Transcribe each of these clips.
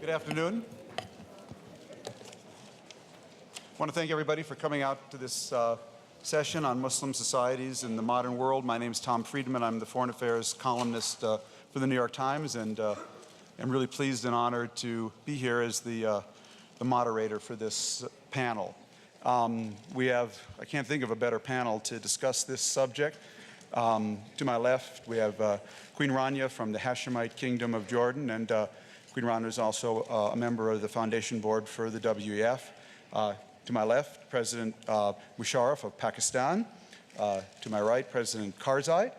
Good afternoon. I want to thank everybody for coming out to this session on Muslim societies in the modern world. My name is Tom Friedman. I'm the foreign affairs columnist for the New York Times, and I'm really pleased and honored to be here as the moderator for this panel. I can't think of a better panel to discuss this subject. To my left, we have Queen Rania from the Hashemite Kingdom of Jordan, and Queen Rania is also a member of the Foundation Board for the WEF. To my left, President Musharraf of Pakistan. To my right, President Karzai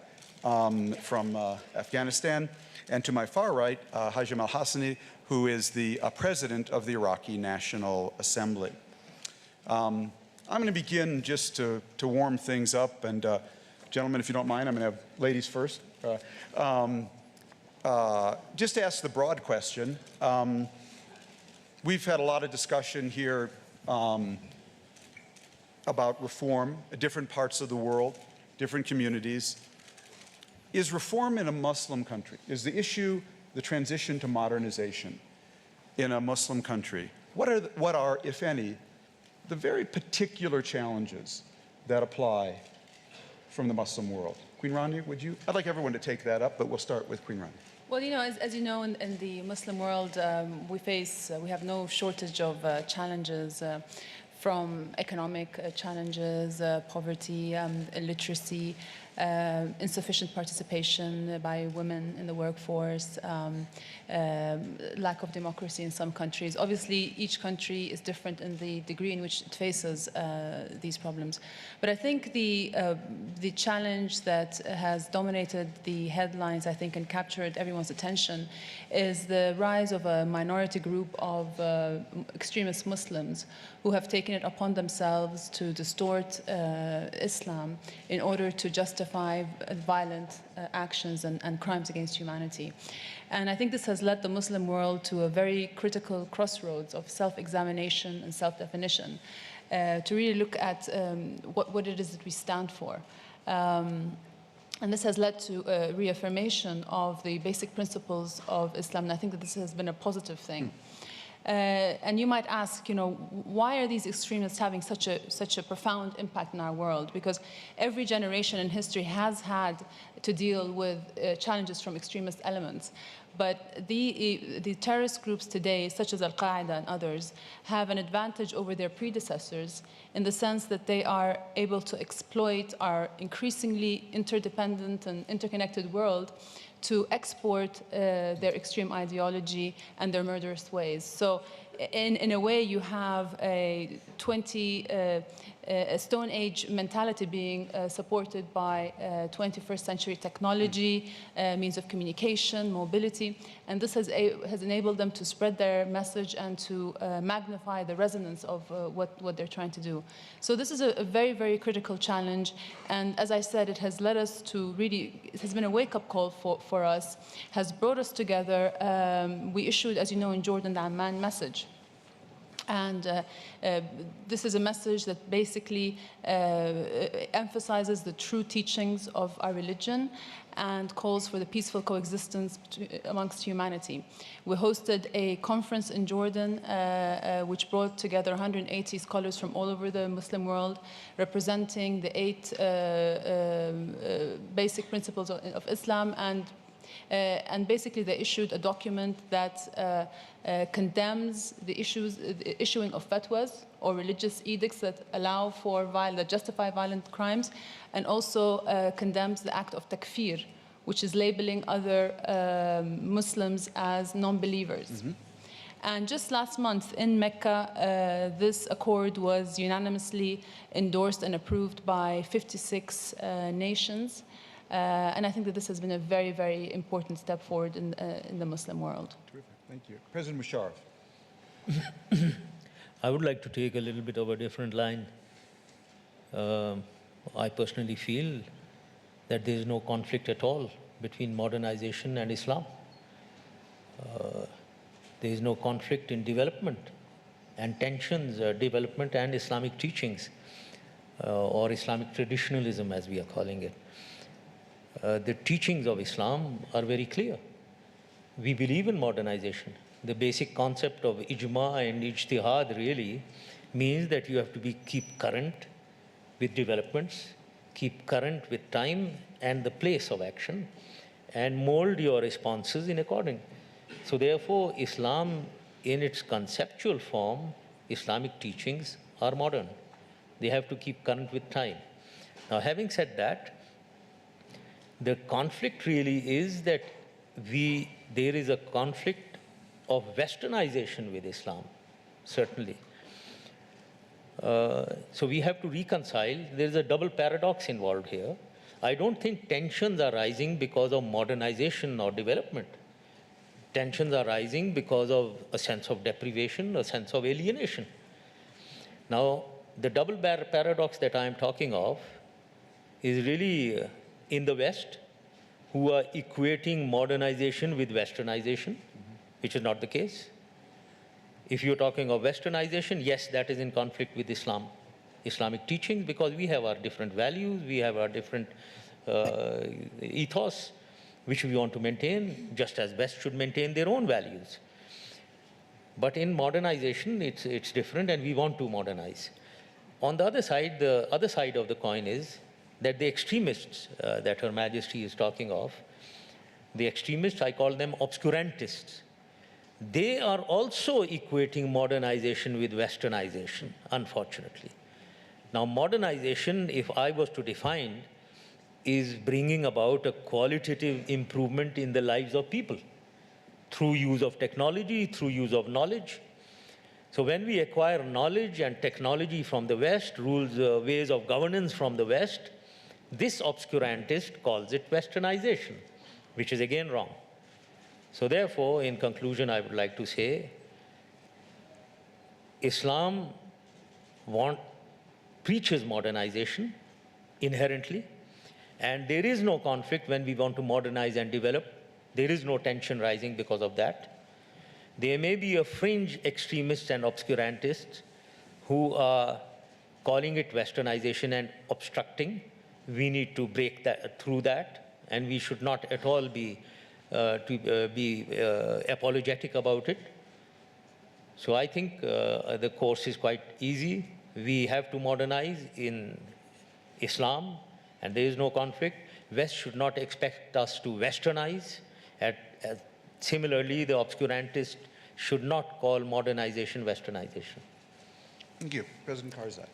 from Afghanistan. And to my far right, Hajim Alhasani, who is the president of the Iraqi National Assembly. I'm going to begin just to warm things up, and gentlemen, if you don't mind, I'm going to have ladies first. Just to ask the broad question, we've had a lot of discussion here about reform at different parts of the world, different communities. Is reform in a Muslim country, is the issue the transition to modernization in a Muslim country? What are, if any, the very particular challenges that apply from the Muslim world? Queen Rania, would you? I'd like everyone to take that up, but we'll start with Queen Rania. Well, you know, as you know, in the Muslim world, we have no shortage of challenges, from economic challenges, poverty, illiteracy, insufficient participation by women in the workforce, lack of democracy in some countries. Obviously, each country is different in the degree in which it faces these problems. But I think the challenge that has dominated the headlines, I think, and captured everyone's attention is the rise of a minority group of extremist Muslims who have taken it upon themselves to distort Islam in order to justify violent actions and crimes against humanity. And I think this has led the Muslim world to a very critical crossroads of self-examination and self-definition, to really look at what it is that we stand for. And this has led to a reaffirmation of the basic principles of Islam, and I think that this has been a positive thing. And you might ask, you know, why are these extremists having such a profound impact in our world? Because every generation in history has had to deal with challenges from extremist elements. But the terrorist groups today, such as Al-Qaeda and others, have an advantage over their predecessors in the sense that they are able to exploit our increasingly interdependent and interconnected world to export their extreme ideology and their murderous ways. So in a way, you have a Stone Age mentality being supported by 21st century technology, means of communication, mobility, and this has enabled them to spread their message and to magnify the resonance of what they're trying to do. So this is a very, very critical challenge, and as I said, it has led us to really, it has been a wake-up call for us, has brought us together. We issued, as you know, in Jordan, the Amman message. And this is a message that basically emphasizes the true teachings of our religion and calls for the peaceful coexistence amongst humanity. We hosted a conference in Jordan which brought together 180 scholars from all over the Muslim world, representing the 8 basic principles of Islam, and basically they issued a document that condemns the issuing of fatwas or religious edicts that allow for that justify violent crimes, and also condemns the act of takfir, which is labeling other Muslims as non-believers. Mm-hmm. And just last month in Mecca, this accord was unanimously endorsed and approved by 56 nations. And I think that this has been a very, very important step forward in the Muslim world. Terrific. Thank you. President Musharraf. I would like to take a little bit of a different line. I personally feel that there is no conflict at all between modernization and Islam. There is no conflict in development and tensions, development and Islamic teachings, or Islamic traditionalism as we are calling it. The teachings of Islam are very clear. We believe in modernization. The basic concept of ijma and ijtihad really means that you have to keep current with developments, keep current with time and the place of action, and mold your responses in according. So therefore, Islam in its conceptual form, Islamic teachings are modern. They have to keep current with time. Now, having said that, the conflict really is that there is a conflict of westernization with Islam, certainly. So we have to reconcile. There is a double paradox involved here. I don't think tensions are rising because of modernization or development. Tensions are rising because of a sense of deprivation, a sense of alienation. Now, the double paradox that I am talking of is really in the West, who are equating modernization with westernization, which is not the case. If you're talking of westernization, yes, that is in conflict with Islam, Islamic teachings, because we have our different values, we have our different ethos, which we want to maintain, just as West should maintain their own values. But in modernization, it's different, and we want to modernize. On the other side of the coin is that the extremists that Her Majesty is talking of, the extremists, I call them obscurantists. They are also equating modernization with westernization, unfortunately. Now, modernization, if I was to define, is bringing about a qualitative improvement in the lives of people through use of technology, through use of knowledge. So when we acquire knowledge and technology from the West, rules, ways of governance from the West, this obscurantist calls it westernization, which is again wrong. So therefore, in conclusion, I would like to say, Islam preaches modernization inherently, and there is no conflict when we want to modernize and develop. There is no tension rising because of that. There may be a fringe extremists and obscurantists who are calling it westernization and obstructing. We need to break through that, and we should not at all be apologetic about it. So I think the course is quite easy. We have to modernize in Islam, and there is no conflict. West should not expect us to westernize. Similarly, the obscurantists should not call modernization westernization. Thank you. President Karzai.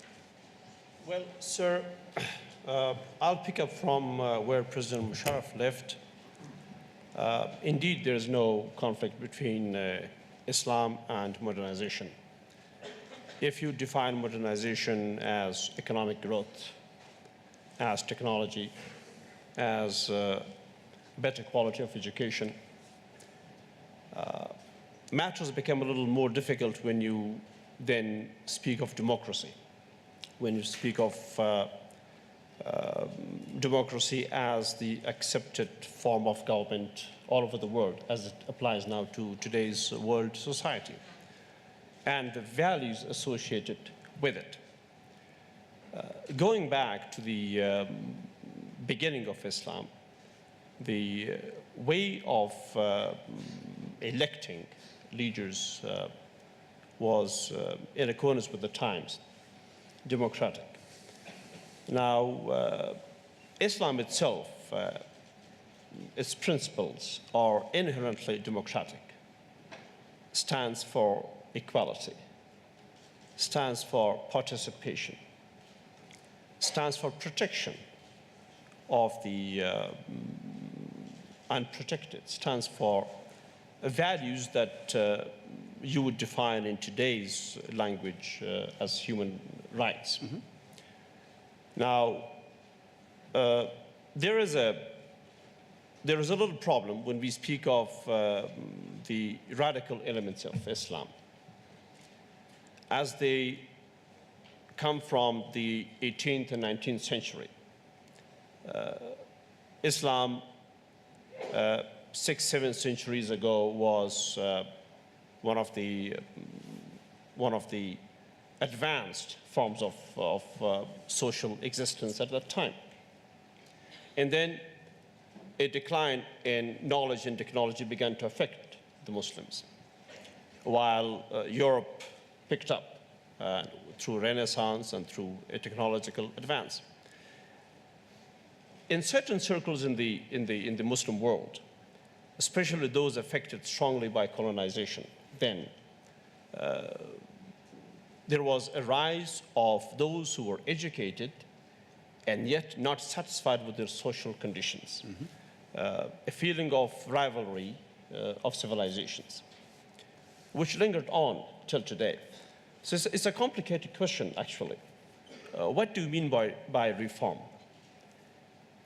Well, sir, I'll pick up from where President Musharraf left. Indeed, there is no conflict between Islam and modernization. If you define modernization as economic growth, as technology, as better quality of education, matters become a little more difficult when you then speak of democracy, when you speak of democracy as the accepted form of government all over the world, as it applies now to today's world society, and the values associated with it. Going back to the beginning of Islam, the way of electing leaders was in accordance with the times, democratic. Now, Islam itself, its principles are inherently democratic, stands for equality, stands for participation, stands for protection of the unprotected, stands for values that you would define in today's language as human rights. Mm-hmm. Now, there is a little problem when we speak of the radical elements of Islam, as they come from the 18th and 19th century. Islam, 6-7 centuries ago, was one of the advanced forms of social existence at that time. And then a decline in knowledge and technology began to affect the Muslims. while Europe picked up through Renaissance and through a technological advance. In certain circles in the Muslim world, especially those affected strongly by colonization, then there was a rise of those who were educated and yet not satisfied with their social conditions, a feeling of rivalry of civilizations, which lingered on till today. So it's a complicated question, actually. What do you mean by reform?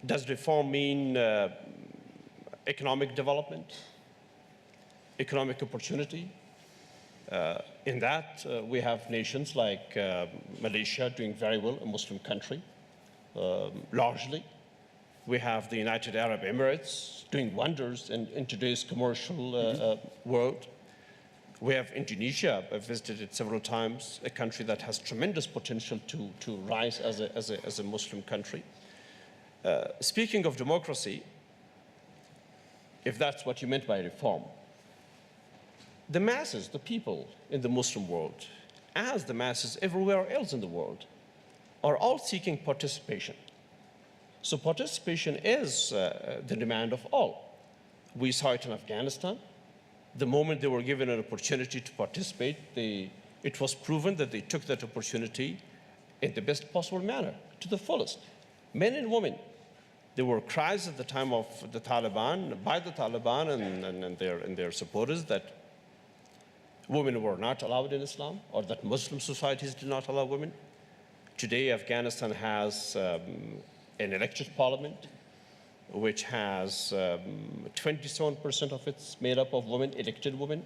Does reform mean economic development, economic opportunity? In that, we have nations like Malaysia doing very well, a Muslim country, largely. We have the United Arab Emirates doing wonders in today's commercial world. We have Indonesia. I've visited it several times, a country that has tremendous potential to rise as a Muslim country. Speaking of democracy, if that's what you meant by reform, the masses, the people in the Muslim world, as the masses everywhere else in the world, are all seeking participation. So participation is the demand of all. We saw it in Afghanistan. The moment they were given an opportunity to participate, it was proven that they took that opportunity in the best possible manner, to the fullest. Men and women. There were cries at the time of the Taliban, by the Taliban and their supporters, that women were not allowed in Islam, or that Muslim societies did not allow women. Today, Afghanistan has an elected parliament, which has 27% of it's made up of women, elected women.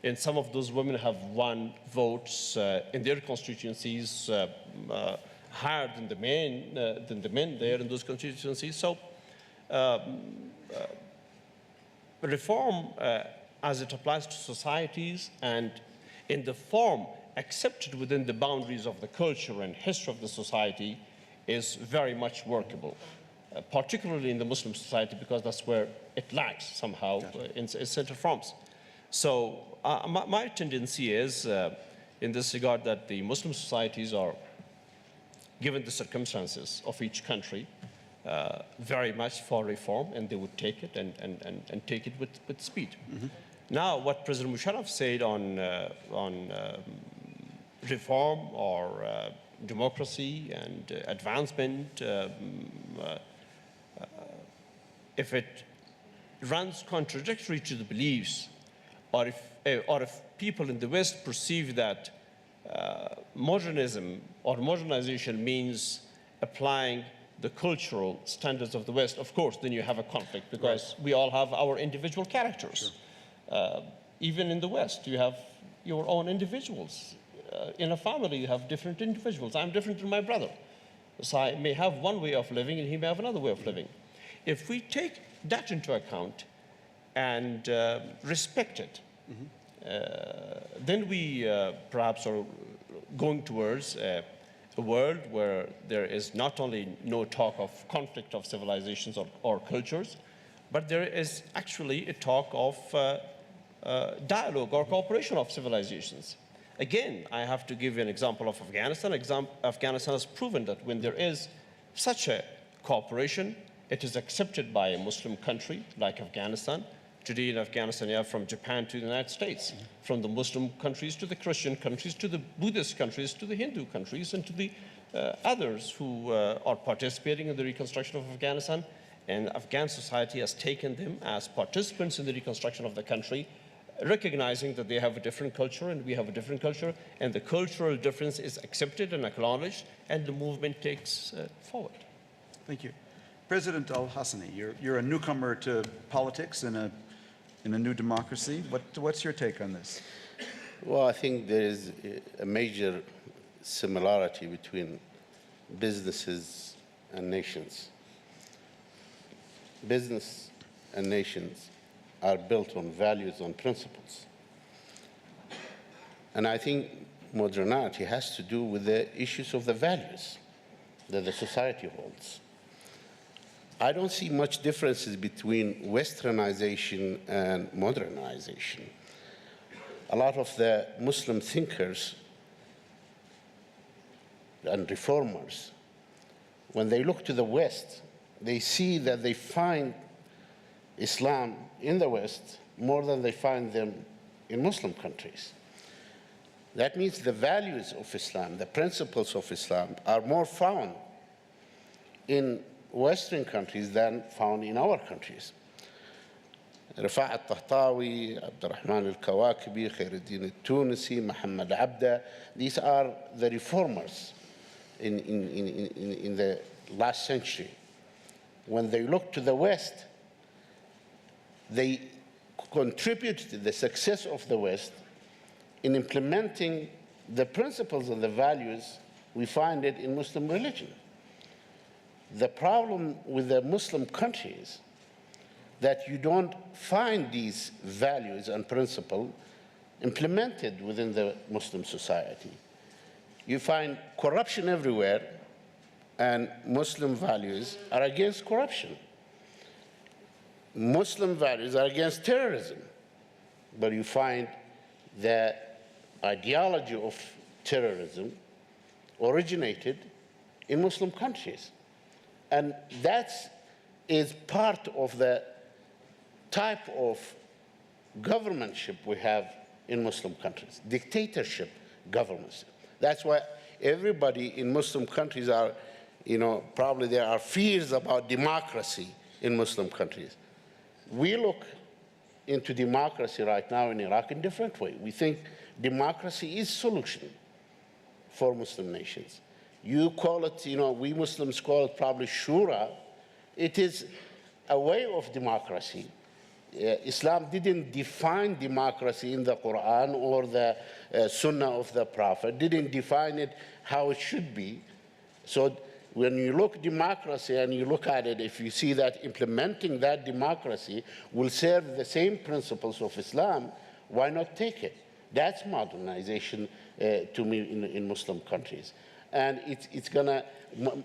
And some of those women have won votes in their constituencies higher than the men there in those constituencies. So reform, as it applies to societies and in the form accepted within the boundaries of the culture and history of the society, is very much workable, particularly in the Muslim society, because that's where it lacks somehow in certain forms. So my tendency is, in this regard, that the Muslim societies are, given the circumstances of each country, very much for reform, and they would take it and take it with speed. Now, what President Musharraf said on reform or democracy and advancement, if it runs contradictory to the beliefs, or if people in the West perceive that modernism or modernization means applying the cultural standards of the West, of course, then you have a conflict, because we all have our individual characters. Even in the West, you have your own individuals. In a family, you have different individuals. I'm different than my brother. So I may have one way of living, and he may have another way of living. If we take that into account and respect it, then we perhaps are going towards a world where there is not only no talk of conflict of civilizations or cultures, but there is actually a talk of dialogue or cooperation of civilizations. Again, I have to give you an example of Afghanistan. Afghanistan has proven that when there is such a cooperation, it is accepted by a Muslim country like Afghanistan. Today in Afghanistan, you have from Japan to the United States, from the Muslim countries to the Christian countries to the Buddhist countries to the Hindu countries and to the others who are participating in the reconstruction of Afghanistan. And Afghan society has taken them as participants in the reconstruction of the country, recognizing that they have a different culture and we have a different culture, and the cultural difference is accepted and acknowledged, and the movement takes forward. Thank you. President Alhasani, you're a newcomer to politics in a new democracy. What's your take on this? Well, I think there is a major similarity between businesses and nations. Business and nations are built on values, on principles. And I think modernity has to do with the issues of the values that the society holds. I don't see much differences between westernization and modernization. a lot of the Muslim thinkers and reformers, when they look to the West, they see that they find Islam in the West more than they find them in Muslim countries. That means the values of Islam, the principles of Islam, are more found in Western countries than found in our countries. رفاعة الطهطاوي, عبد الرحمن الكواكبي, خير الدين التونسي, Muhammad Abda, these are the reformers in the last century. When they look to the West, they contribute to the success of the West in implementing the principles and the values we find it in Muslim religion. The problem with the Muslim countries that you don't find these values and principles implemented within the Muslim society. You find corruption everywhere, and Muslim values are against corruption. Muslim values are against terrorism, but you find the ideology of terrorism originated in Muslim countries. And that is part of the type of governmentship we have in Muslim countries, dictatorship governments. That's why everybody in Muslim countries are, probably there are fears about democracy in Muslim countries. We look into democracy right now in Iraq in a different way. We think democracy is solution for Muslim nations. You call it, we Muslims call it probably shura. It is a way of democracy. Islam didn't define democracy in the Quran or the Sunnah of the Prophet, didn't define it how it should be. So when you look at democracy and you look at it, if you see that implementing that democracy will serve the same principles of Islam, why not take it? That's modernization to me in Muslim countries. And it's gonna,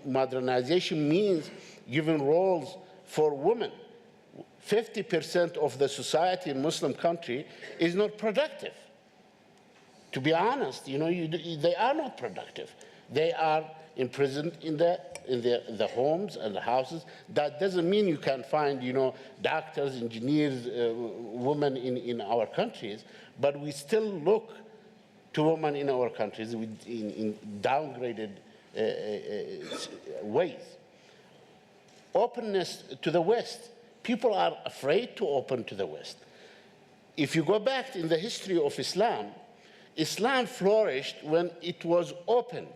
modernization means giving roles for women. 50% of the society in Muslim country is not productive. To be honest, they are not productive. They are imprisoned in the homes and the houses. That doesn't mean you can find, doctors, engineers, women in our countries, but we still look to women in our countries in downgraded ways. Openness to the West. People are afraid to open to the West. If you go back in the history of Islam, Islam flourished when it was opened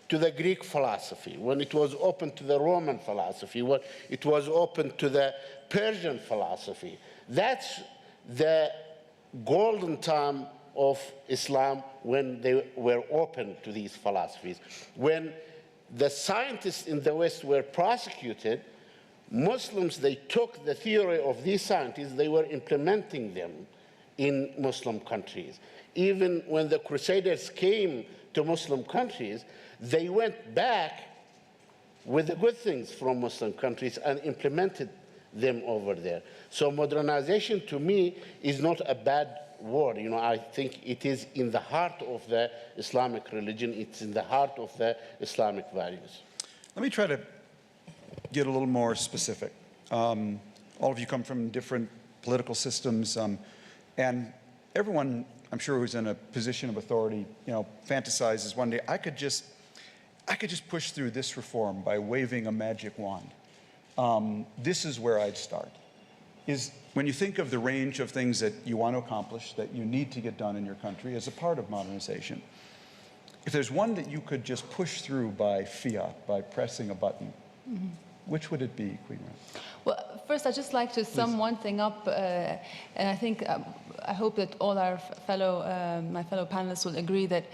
to the Greek philosophy, when it was open to the Roman philosophy, when it was open to the Persian philosophy. That's the golden time of Islam, when they were open to these philosophies. When the scientists in the West were prosecuted, Muslims, they took the theory of these scientists, they were implementing them in Muslim countries. Even when the Crusaders came to Muslim countries, they went back with the good things from Muslim countries and implemented them over there. So modernization to me is not a bad word. I think it is in the heart of the Islamic religion. It's in the heart of the Islamic values. Let me try to get a little more specific. All of you come from different political systems, and everyone, I'm sure, who's in a position of authority, fantasizes one day, I could just push through this reform by waving a magic wand. This is where I'd start. Is when you think of the range of things that you want to accomplish, that you need to get done in your country as a part of modernization, if there's one that you could just push through by fiat, by pressing a button, which would it be, Queen Rania? Well, first, I'd just like to sum one thing up, and I think, I hope that all our my fellow panelists will agree that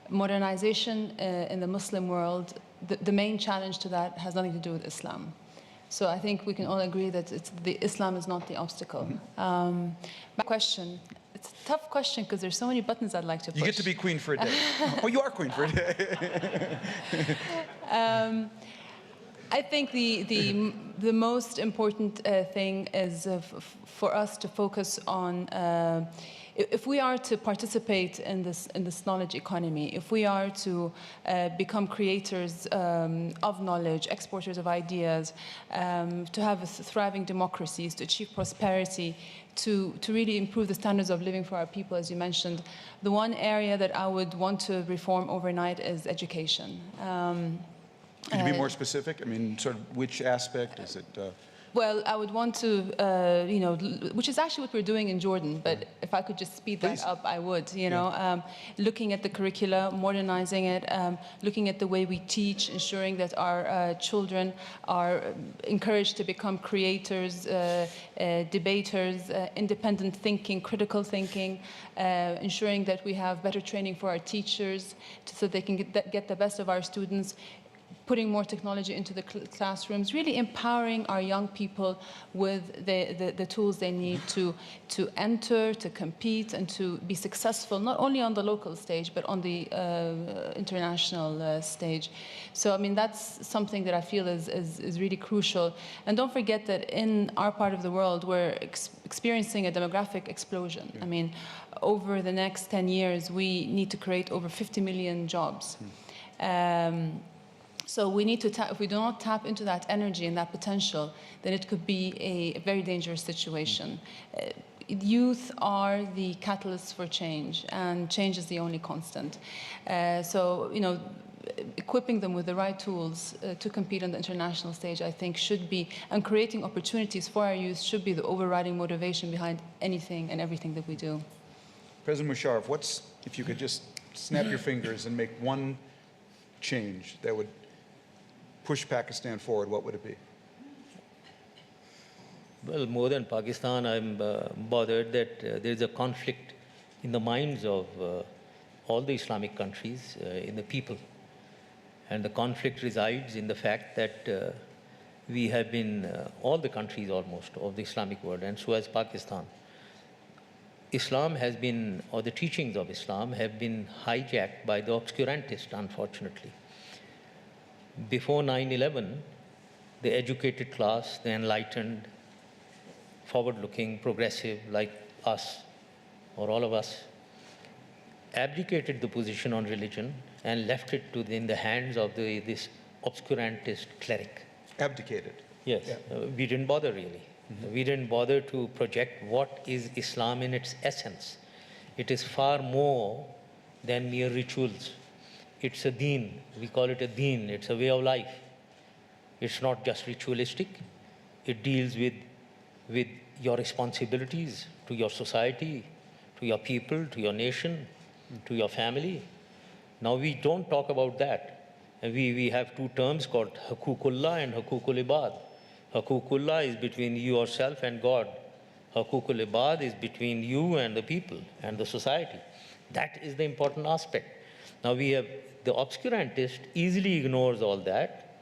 modernization in the Muslim world, the main challenge to that has nothing to do with Islam. So I think we can all agree that Islam is not the obstacle. My question, it's a tough question because there's so many buttons I'd like to push. You get to be queen for a day. Oh, you are queen for a day. I think the the most important thing is for us to focus on if we are to participate in this knowledge economy, if we are to become creators of knowledge, exporters of ideas, to have thriving democracies, to achieve prosperity, to really improve the standards of living for our people, as you mentioned, the one area that I would want to reform overnight is education. Could you be more specific? I mean, sort of which aspect is it? Well, I would want to, which is actually what we're doing in Jordan, but if I could just speed that up, I would, looking at the curricula, modernizing it, looking at the way we teach, ensuring that our children are encouraged to become creators, debaters, independent thinking, critical thinking, ensuring that we have better training for our teachers so they can get the best of our students, putting more technology into the classrooms, really empowering our young people with the tools they need to enter, to compete, and to be successful, not only on the local stage, but on the international stage. So, I mean, that's something that I feel is really crucial. And don't forget that in our part of the world, we're experiencing a demographic explosion. I mean, over the next 10 years, we need to create over 50 million jobs. So we need to if we do not tap into that energy and that potential, then it could be a very dangerous situation. Youth are the catalysts for change, and change is the only constant. So, equipping them with the right tools to compete on the international stage, I think, should be, and creating opportunities for our youth should be the overriding motivation behind anything and everything that we do. President Musharraf, if you could just snap your fingers and make one change that would push Pakistan forward, what would it be? Well, more than Pakistan, I'm bothered that there's a conflict in the minds of all the Islamic countries, in the people. And the conflict resides in the fact that we have been, all the countries almost of the Islamic world, and so has Pakistan. Islam has been, or the teachings of Islam have been hijacked by the obscurantists, unfortunately. Before 9/11, the educated class, the enlightened, forward-looking, progressive, like us, or all of us, abdicated the position on religion and left it in the hands of this obscurantist cleric. Abdicated? Yes. Yeah. We didn't bother, really. We didn't bother to project what is Islam in its essence. It is far more than mere rituals. It's a deen. We call it a deen. It's a way of life. It's not just ritualistic. It deals with your responsibilities to your society, to your people, to your nation, to your family. Now, we don't talk about that. And we have two terms called Hakukullah and Hakukul Ibad. Hakukullah is between you yourself and God. Hakukul Ibad is between you and the people and the society. That is the important aspect. Now, the obscurantist easily ignores all that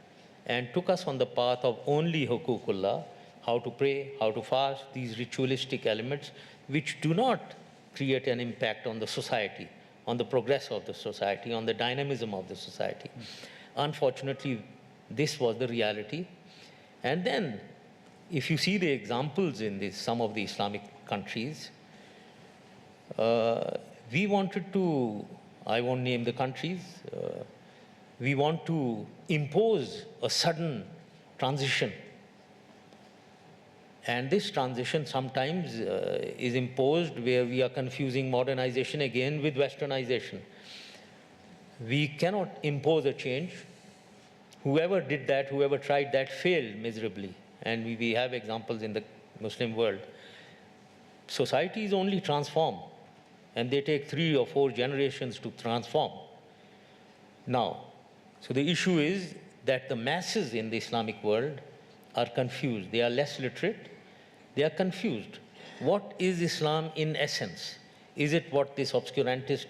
and took us on the path of only Hakukullah, how to pray, how to fast, these ritualistic elements, which do not create an impact on the society, on the progress of the society, on the dynamism of the society. Unfortunately, this was the reality. And then, if you see the examples in some of the Islamic countries, we wanted to, I won't name the countries, we want to impose a sudden transition. And this transition sometimes is imposed where we are confusing modernization again with westernization. We cannot impose a change. Whoever did that, whoever tried that, failed miserably. And we have examples in the Muslim world. Societies only transform, and they take 3 or 4 generations to transform. Now, so the issue is that the masses in the Islamic world are confused. They are less literate. They are confused. What is Islam in essence? Is it what this obscurantist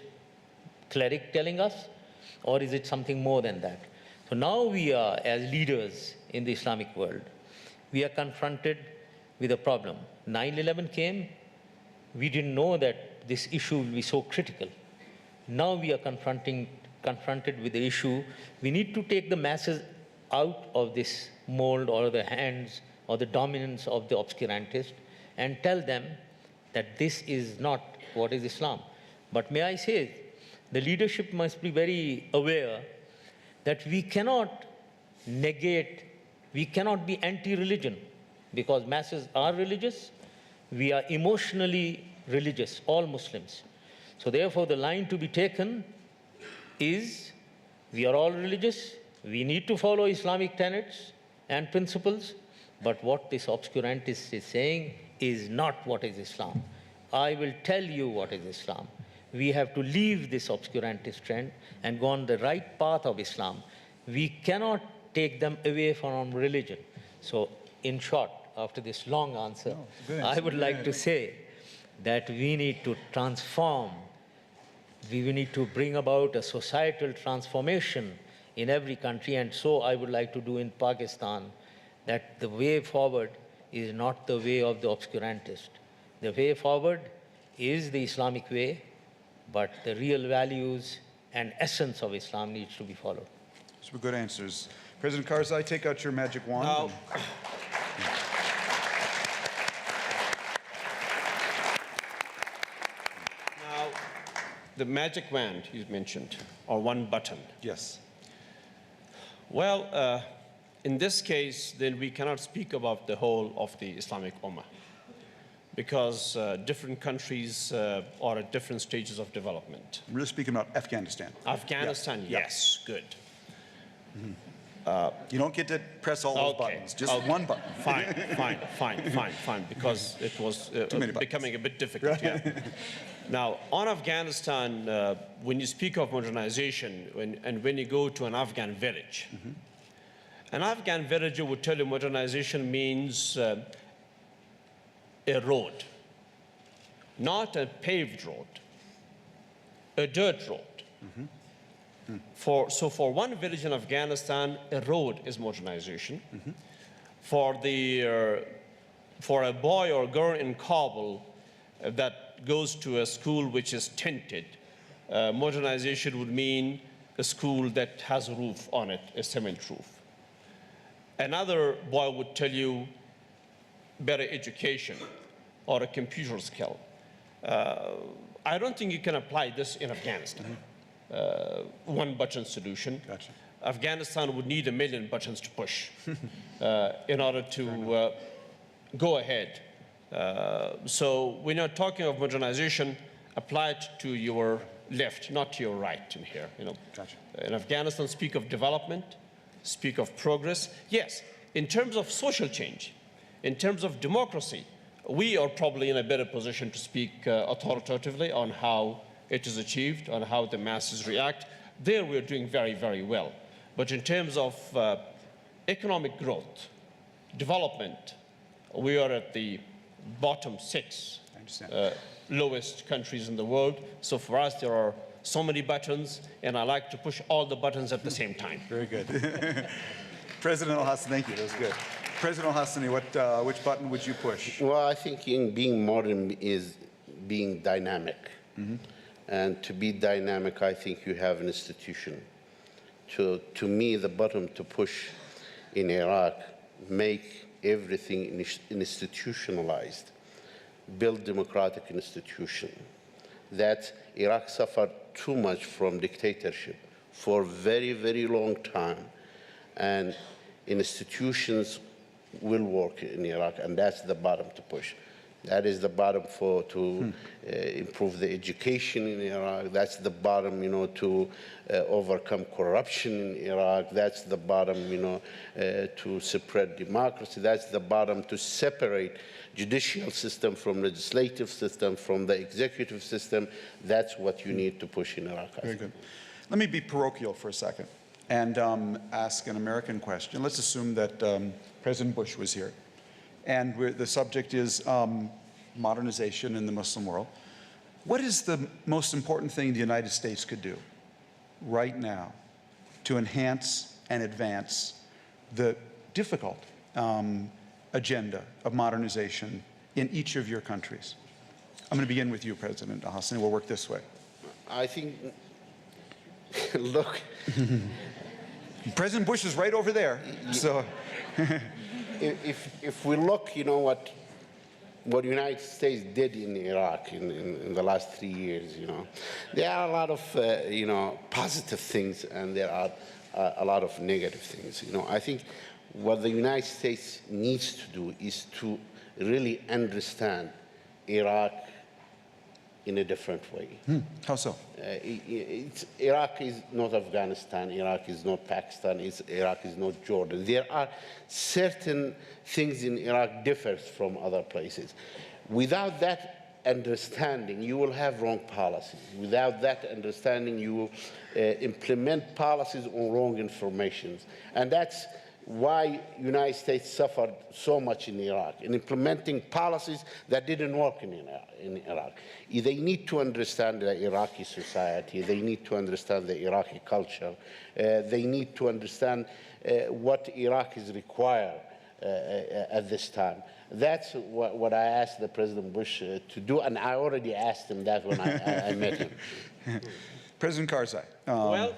cleric telling us, or is it something more than that? So now we are, as leaders in the Islamic world, we are confronted with a problem. 9/11 came. We didn't know that this issue will be so critical. Now we are confronted with the issue. We need to take the masses out of this mold or the hands or the dominance of the obscurantist and tell them that this is not what is Islam. But may I say, the leadership must be very aware that we cannot negate, we cannot be anti-religion, because masses are religious, we are emotionally religious, all Muslims. So therefore the line to be taken is, we are all religious, we need to follow Islamic tenets and principles, but what this obscurantist is saying is not what is Islam. I will tell you what is Islam. We have to leave this obscurantist trend and go on the right path of Islam. We cannot take them away from religion. So in short, after this long answer, I would like to say that we need to transform, we need to bring about a societal transformation in every country, and so I would like to do in Pakistan, that the way forward is not the way of the obscurantist. The way forward is the Islamic way, but the real values and essence of Islam needs to be followed. Those were good answers. President Karzai, take out your magic wand. Now, the magic wand you mentioned, or one button. Yes. Well, in this case, then we cannot speak about the whole of the Islamic Ummah, because different countries are at different stages of development. I'm really speaking about Afghanistan. Afghanistan, Yeah. yes, good. You don't get to press all those buttons, just one button. Fine, because it was Too many buttons. becoming a bit difficult. Yeah. Now, on Afghanistan, when you speak of modernization, when you go to an Afghan village, an Afghan villager would tell you modernization means a road, not a paved road, a dirt road. So for one village in Afghanistan, a road is modernization. For a boy or girl in Kabul that goes to a school which is tinted, modernization would mean a school that has a roof on it, a cement roof. Another boy would tell you better education or a computer skill. I don't think you can apply this in Afghanistan. One button solution. Gotcha. Afghanistan would need 1 million buttons to push in order to go ahead. So when you're talking of modernization, apply it to your left, not to your right in here. You know. Gotcha. In Afghanistan, speak of development, speak of progress. Yes, in terms of social change, in terms of democracy, we are probably in a better position to speak authoritatively on how it is achieved, on how the masses react. There we're doing very, very well. But in terms of economic growth, development, we are at the bottom 6 lowest countries in the world. So for us, there are so many buttons, and I like to push all the buttons at the same time. Very good. President Alhasani, thank you. That was good. President Alhasani, which button would you push? Well, I think being modern is being dynamic. And to be dynamic, I think you have an institution. To me, the button to push in Iraq, make everything institutionalized, build democratic institution. That Iraq suffered too much from dictatorship for a very, very long time. And institutions will work in Iraq, and that's the bottom to push. That is the bottom to improve the education in Iraq. That's the bottom, to overcome corruption in Iraq. That's the bottom, to spread democracy. That's the bottom to separate judicial system from legislative system, from the executive system. That's what you need to push in Iraq. Very good. Let me be parochial for a second and ask an American question. Let's assume that President Bush was here. And the subject is modernization in the Muslim world. What is the most important thing the United States could do right now to enhance and advance the difficult agenda of modernization in each of your countries? I'm going to begin with you, President Alhasani. We'll work this way. I think, look, President Bush is right over there. So, if we look, what the United States did in Iraq in the last 3 years, there are a lot of, positive things, and there are a lot of negative things. I think what the United States needs to do is to really understand Iraq in a different way. How so? Iraq is not Afghanistan, Iraq is not Pakistan, Iraq is not Jordan. There are certain things in Iraq differs from other places. Without that understanding, you will have wrong policies. Without that understanding, you will implement policies on wrong information. And that's why the United States suffered so much in Iraq, in implementing policies that didn't work in Iraq. They need to understand the Iraqi society. They need to understand the Iraqi culture. They need to understand what Iraq is required at this time. That's what I asked the President Bush to do, and I already asked him that when I met him. President Karzai. Well,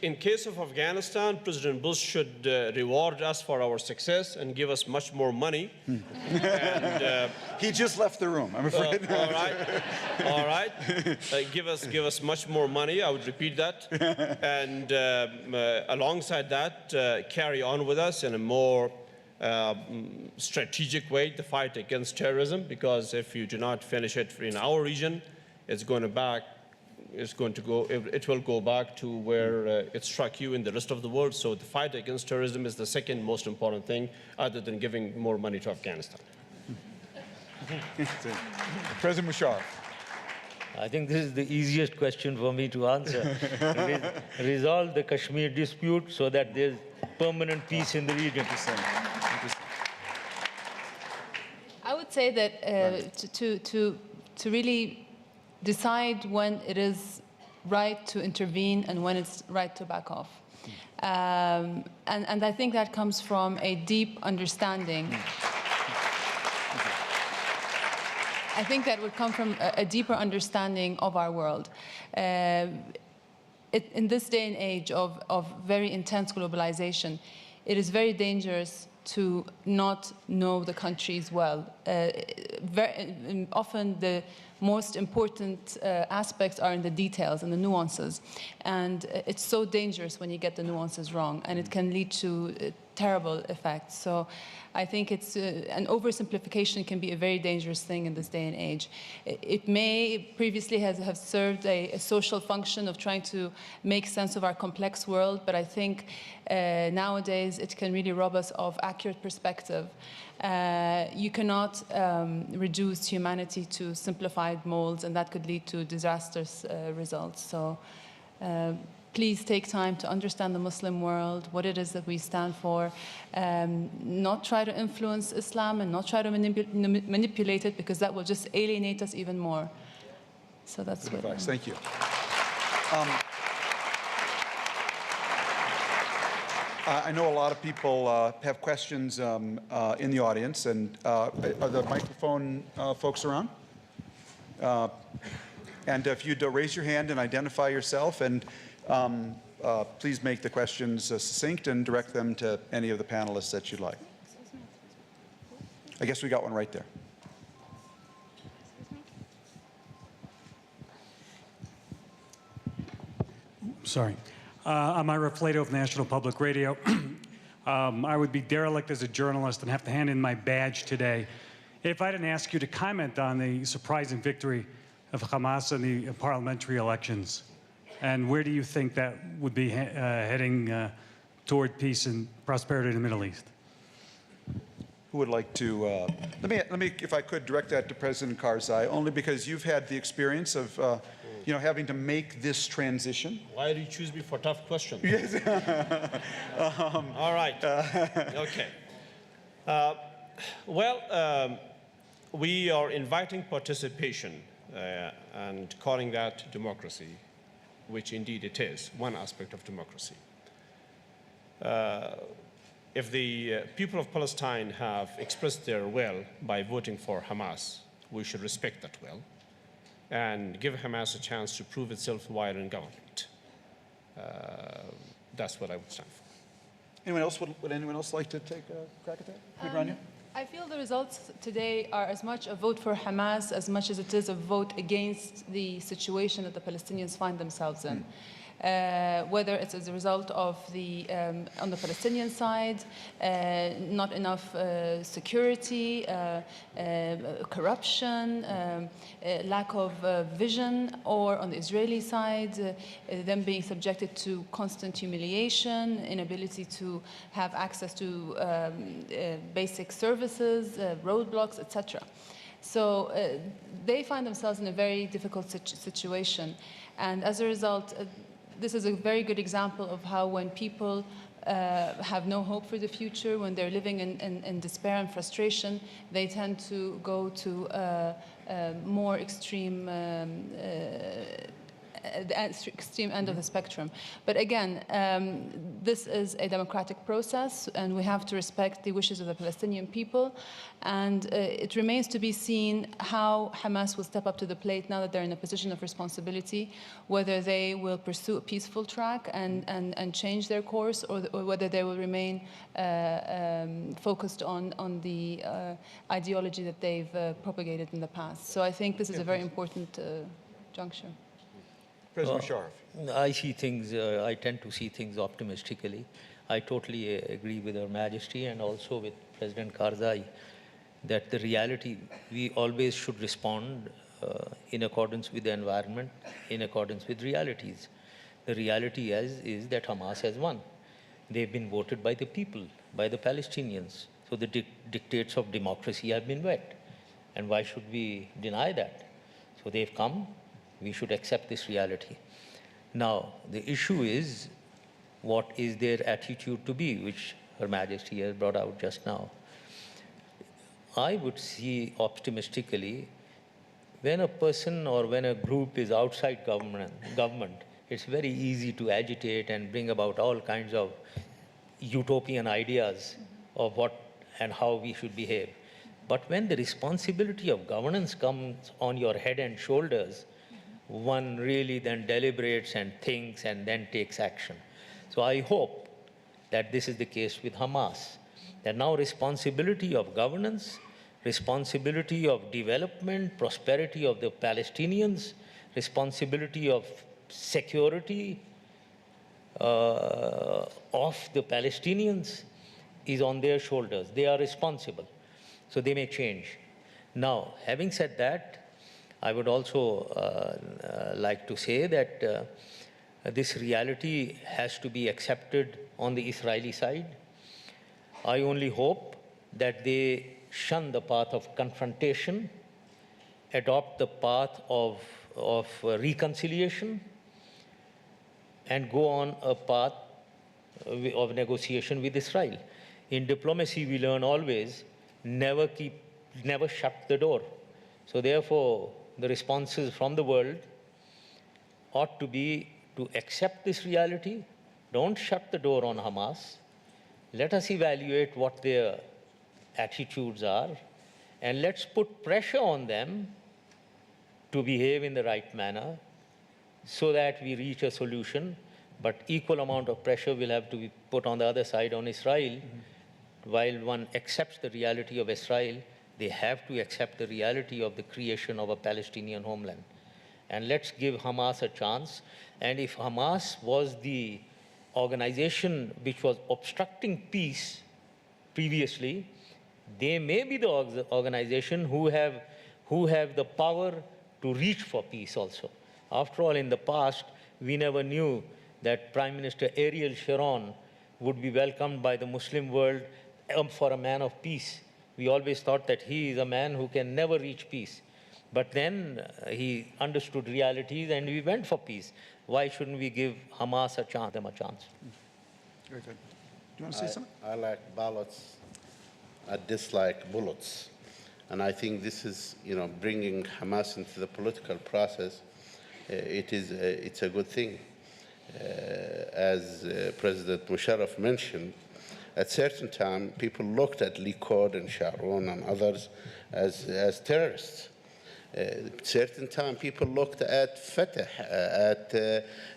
in case of Afghanistan, President Bush should reward us for our success and give us much more money. And, he just left the room, I'm afraid. All right. Give us much more money. I would repeat that. And alongside that, carry on with us in a more strategic way the fight against terrorism. Because if you do not finish it in our region, it will go back to where it struck you in the rest of the world. So the fight against terrorism is the second most important thing, other than giving more money to Afghanistan. President Musharraf. I think this is the easiest question for me to answer. Resolve the Kashmir dispute so that there's permanent peace in the region. I would say that to really decide when it is right to intervene and when it's right to back off. And I think that comes from a deep understanding. I think that would come from a deeper understanding of our world. In this day and age of very intense globalization, it is very dangerous to not know the countries well. Often the most important aspects are in the details and the nuances. And it's so dangerous when you get the nuances wrong, and it can lead to terrible effects. So I think it's an oversimplification can be a very dangerous thing in this day and age. It may previously have served a social function of trying to make sense of our complex world, but I think nowadays it can really rob us of accurate perspective. You cannot reduce humanity to simplified molds, and that could lead to disastrous results. So please take time to understand the Muslim world, what it is that we stand for, not try to influence Islam and not try to manipulate it, because that will just alienate us even more. So that's Good what advice. Thank you. I know a lot of people have questions in the audience, and are the microphone folks around? And if you'd raise your hand and identify yourself, and please make the questions succinct and direct them to any of the panelists that you'd like. I guess we got one right there. Sorry. I'm Ira Flato of National Public Radio. I would be derelict as a journalist and have to hand in my badge today if I didn't ask you to comment on the surprising victory of Hamas in the parliamentary elections. And where do you think that would be heading toward peace and prosperity in the Middle East? Who would like to, let me, if I could, direct that to President Karzai, only because you've had the experience of, having to make this transition. Why do you choose me for tough questions? Yes. All right. Okay. We are inviting participation and calling that democracy, which indeed it is, one aspect of democracy. If the people of Palestine have expressed their will by voting for Hamas, we should respect that will and give Hamas a chance to prove itself while in government. That's what I would stand for. Anyone else, would anyone else like to take a crack at that? Rania? I feel the results today are as much a vote for Hamas as much as it is a vote against the situation that the Palestinians find themselves in. Whether it's as a result of the, on the Palestinian side, not enough security, corruption, lack of vision, or on the Israeli side, them being subjected to constant humiliation, inability to have access to basic services, roadblocks, etc. So they find themselves in a very difficult situation. And as a result, this is a very good example of how when people have no hope for the future, when they're living in despair and frustration, they tend to go to more extreme the extreme end of the spectrum. But again, this is a democratic process, and we have to respect the wishes of the Palestinian people. And it remains to be seen how Hamas will step up to the plate now that they're in a position of responsibility, whether they will pursue a peaceful track and change their course, or whether they will remain focused on the ideology that they've propagated in the past. So I think this is a very important juncture. President Musharraf. I see things, I tend to see things optimistically. I totally agree with Her Majesty and also with President Karzai that the reality, we always should respond in accordance with the environment, in accordance with realities. The reality is that Hamas has won. They've been voted by the people, by the Palestinians. So the dictates of democracy have been met. And why should we deny that? So they've come. We should accept this reality. Now, the issue is, what is their attitude to be, which Her Majesty has brought out just now. I would see optimistically, when a person or when a group is outside government, it's very easy to agitate and bring about all kinds of utopian ideas of what and how we should behave. But when the responsibility of governance comes on your head and shoulders, one really then deliberates and thinks and then takes action. So I hope that this is the case with Hamas, that now responsibility of governance, responsibility of development, prosperity of the Palestinians, responsibility of security of the Palestinians is on their shoulders. They are responsible, so they may change. Now, having said that, I would also like to say that this reality has to be accepted on the Israeli side. I only hope that they shun the path of confrontation, adopt the path of reconciliation, and go on a path of negotiation with Israel. In diplomacy, we learn always, never shut the door. So therefore, the responses from the world ought to be to accept this reality. Don't shut the door on Hamas. Let us evaluate what their attitudes are, and let's put pressure on them to behave in the right manner so that we reach a solution. But equal amount of pressure will have to be put on the other side, on Israel. While one accepts the reality of Israel, they have to accept the reality of the creation of a Palestinian homeland. And let's give Hamas a chance. And if Hamas was the organization which was obstructing peace previously, they may be the organization who have the power to reach for peace also. After all, in the past, we never knew that Prime Minister Ariel Sharon would be welcomed by the Muslim world for a man of peace. We always thought that he is a man who can never reach peace. But then he understood realities and we went for peace. Why shouldn't we give Hamas a chance, them a chance? Very good. Do you want to say something? I like ballots. I dislike bullets. And I think this is, bringing Hamas into the political process. It's a good thing. As President Musharraf mentioned, at certain time, people looked at Likud and Sharon and others as terrorists. Certain time, people looked at Fatah,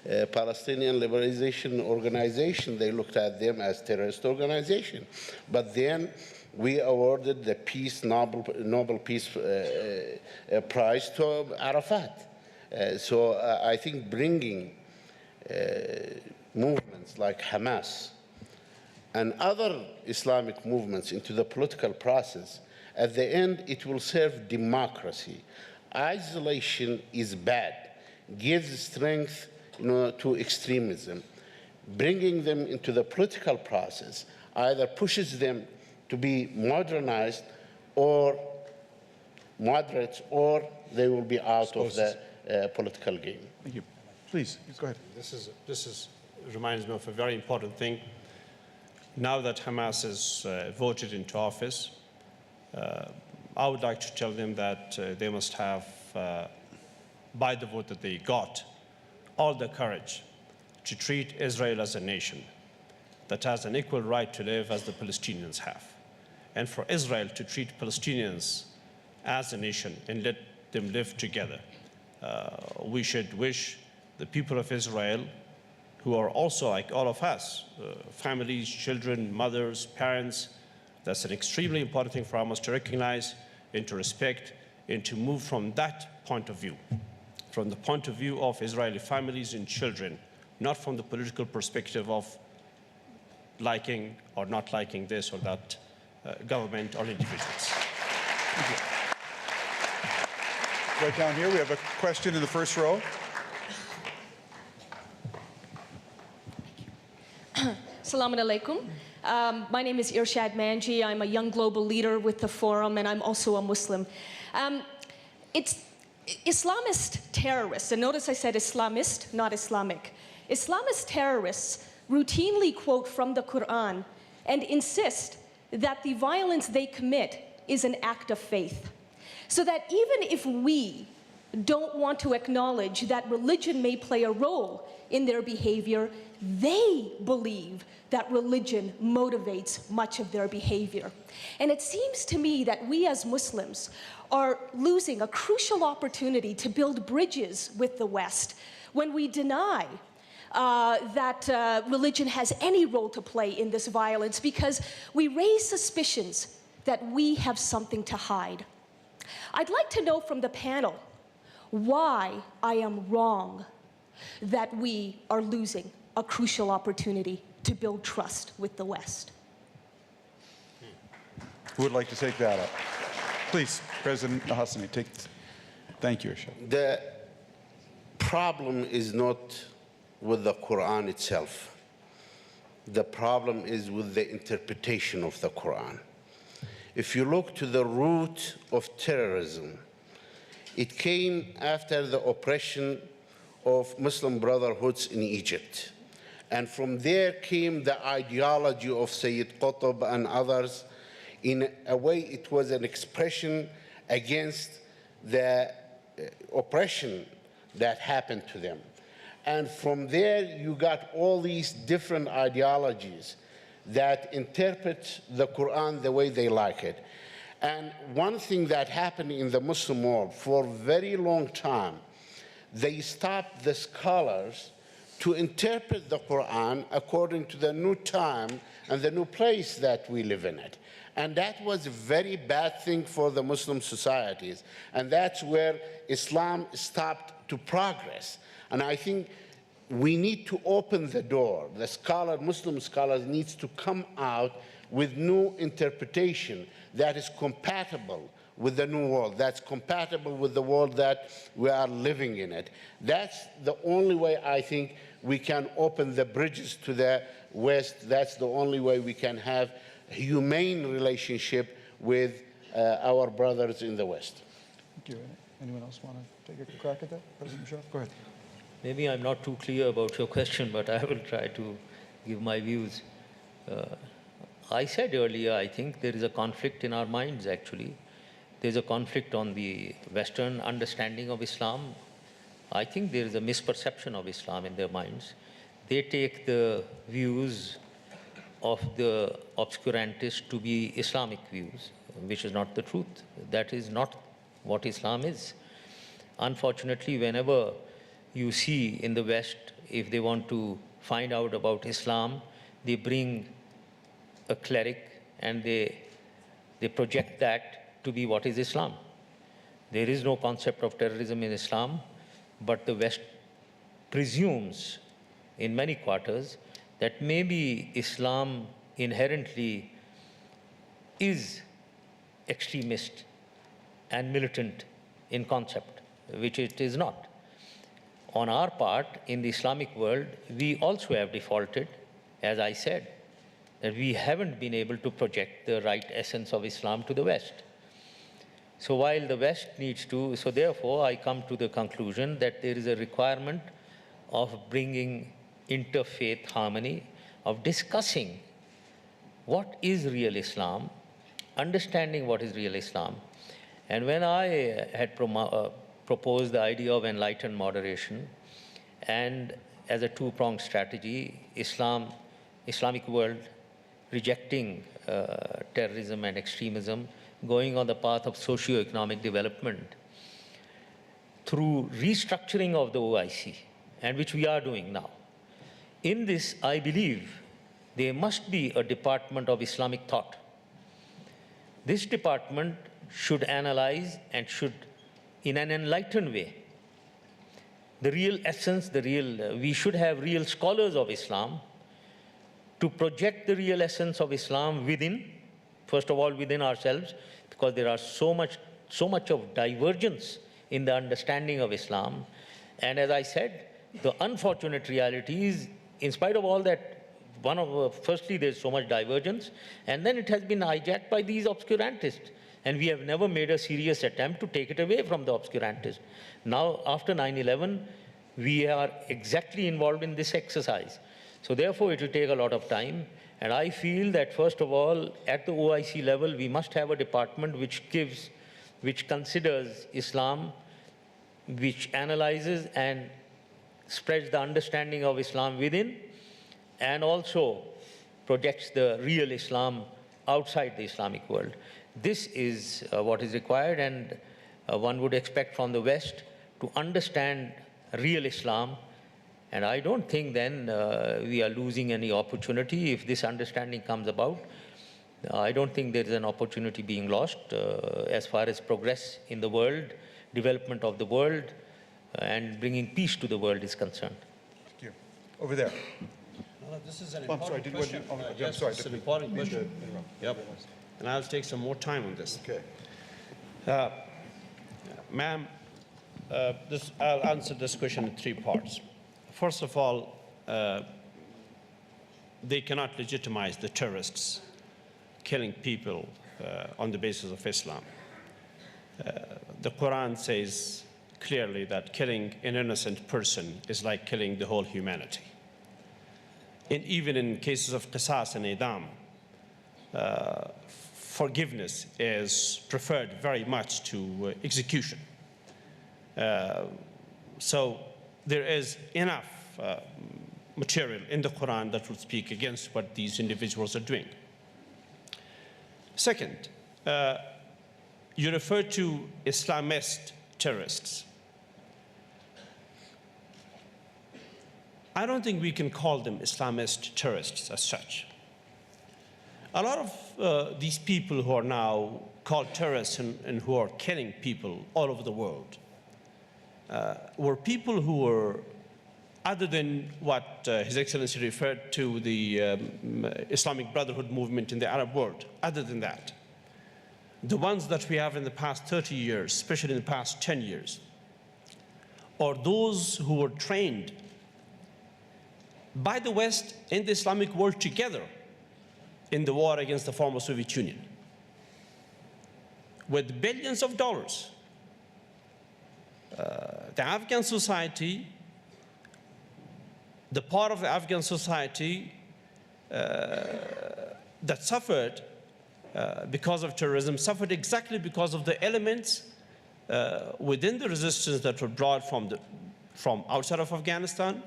at Palestinian Liberation Organization. They looked at them as terrorist organization. But then we awarded the Nobel Peace Prize to Arafat. So I think bringing movements like Hamas and other Islamic movements into the political process, at the end, it will serve democracy. Isolation is bad, gives strength to extremism. Bringing them into the political process either pushes them to be modernized or moderates, or they will be out of the political game. Thank you. Please, go ahead. This reminds me of a very important thing. Now that Hamas is voted into office, I would like to tell them that they must have, by the vote that they got, all the courage to treat Israel as a nation that has an equal right to live as the Palestinians have. And for Israel to treat Palestinians as a nation and let them live together. We should wish the people of Israel, who are also like all of us, families, children, mothers, parents, that's an extremely important thing for us to recognize and to respect and to move from that point of view, from the point of view of Israeli families and children, not from the political perspective of liking or not liking this or that government or individuals. Thank you. Right down here, we have a question in the first row. Assalamu alaikum. My name is Irshad Manji. I'm a young global leader with the Forum, and I'm also a Muslim. It's Islamist terrorists, and notice I said Islamist, not Islamic. Islamist terrorists routinely quote from the Quran and insist that the violence they commit is an act of faith. So that even if we don't want to acknowledge that religion may play a role in their behavior, they believe that religion motivates much of their behavior. And it seems to me that we as Muslims are losing a crucial opportunity to build bridges with the West when we deny that religion has any role to play in this violence, because we raise suspicions that we have something to hide. I'd like to know from the panel why I am wrong that we are losing a crucial opportunity to build trust with the West. Who would like to take that up? Please, President Alhasani, take. Thank you, Irshad. The problem is not with the Quran itself. The problem is with the interpretation of the Quran. If you look to the root of terrorism, it came after the oppression of Muslim brotherhoods in Egypt. And from there came the ideology of Sayyid Qutb and others. In a way, it was an expression against the oppression that happened to them. And from there, you got all these different ideologies that interpret the Quran the way they like it. And one thing that happened in the Muslim world for a very long time, they stopped the scholars to interpret the Quran according to the new time and the new place that we live in it. And that was a very bad thing for the Muslim societies. And that's where Islam stopped to progress. And I think we need to open the door. The Muslim scholars needs to come out with new interpretation that is compatible with the new world, that's compatible with the world that we are living in it. That's the only way I think we can open the bridges to the West. That's the only way we can have a humane relationship with our brothers in the West. Thank you. Anyone else want to take a crack at that? President Musharraf, go ahead. Maybe I'm not too clear about your question, but I will try to give my views. I said earlier, I think there is a conflict in our minds, actually. There's a conflict on the Western understanding of Islam. I think there is a misperception of Islam in their minds. They take the views of the obscurantists to be Islamic views, which is not the truth. That is not what Islam is. unfortunately, whenever you see in the West, if they want to find out about Islam, they bring a cleric and they project that to be what is Islam. There is no concept of terrorism in Islam, but the West presumes in many quarters that maybe Islam inherently is extremist and militant in concept, which it is not. On our part, in the Islamic world, we also have defaulted, as I said, that we haven't been able to project the right essence of Islam to the West. So while the West needs to, so therefore I come to the conclusion that there is a requirement of bringing interfaith harmony, of discussing what is real Islam, understanding what is real Islam. And when I had proposed the idea of enlightened moderation, and as a two-pronged strategy, Islamic world rejecting terrorism and extremism, going on the path of socio-economic development through restructuring of the OIC, and which we are doing now. In this, I believe there must be a department of Islamic thought. This department should analyze and should, in an enlightened way, the real essence, we should have real scholars of Islam to project the real essence of Islam within, first of all, within ourselves, because there are so much of divergence in the understanding of Islam. And as I said, the unfortunate reality is, in spite of all that, firstly, there's so much divergence, and then it has been hijacked by these obscurantists. And we have never made a serious attempt to take it away from the obscurantists. Now, after 9/11, we are exactly involved in this exercise. So therefore, it will take a lot of time. And I feel that, first of all, at the OIC level, we must have a department which considers Islam, which analyzes and spreads the understanding of Islam within, and also projects the real Islam outside the Islamic world. This is what is required, and one would expect from the West to understand real Islam. And I don't think then we are losing any opportunity if this understanding comes about. I don't think there is an opportunity being lost as far as progress in the world, development of the world, and bringing peace to the world is concerned. Thank you. Over there. No, this is an I'm sorry, important question. I'm sorry. It's an important question. Yep. And I'll take some more time on this. Okay. Ma'am, I'll answer this question in three parts. First of all, they cannot legitimize the terrorists killing people on the basis of Islam. The Quran says clearly that killing an innocent person is like killing the whole humanity. And even in cases of qisas and idam, forgiveness is preferred very much to execution. So there is enough material in the Quran that would speak against what these individuals are doing. Second, you refer to Islamist terrorists. I don't think we can call them Islamist terrorists as such. A lot of these people who are now called terrorists and who are killing people all over the world were people who were, other than what His Excellency referred to the Islamic Brotherhood movement in the Arab world, other than that, the ones that we have in the past 30 years, especially in the past 10 years, are those who were trained by the West and the Islamic world together in the war against the former Soviet Union, with billions of dollars. The Afghan society, the part of the Afghan society that suffered because of terrorism, suffered exactly because of the elements within the resistance that were brought from outside of Afghanistan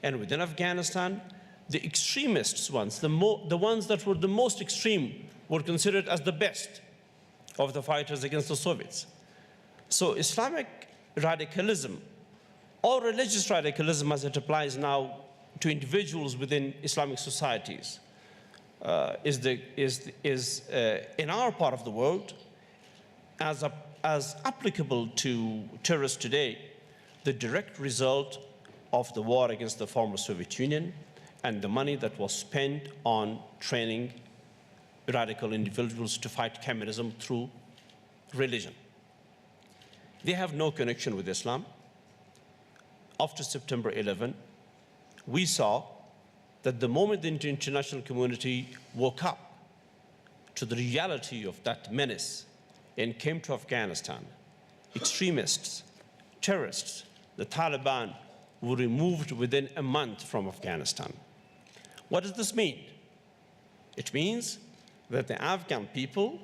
and within Afghanistan. The extremists ones, the ones that were the most extreme, were considered as the best of the fighters against the Soviets. So Islamic radicalism or religious radicalism as it applies now to individuals within Islamic societies is in our part of the world as applicable to terrorists today, the direct result of the war against the former Soviet Union and the money that was spent on training radical individuals to fight communism through religion. They have no connection with Islam. After September 11, we saw that the moment the international community woke up to the reality of that menace and came to Afghanistan, extremists, terrorists, the Taliban were removed within a month from Afghanistan. What does this mean? It means that the Afghan people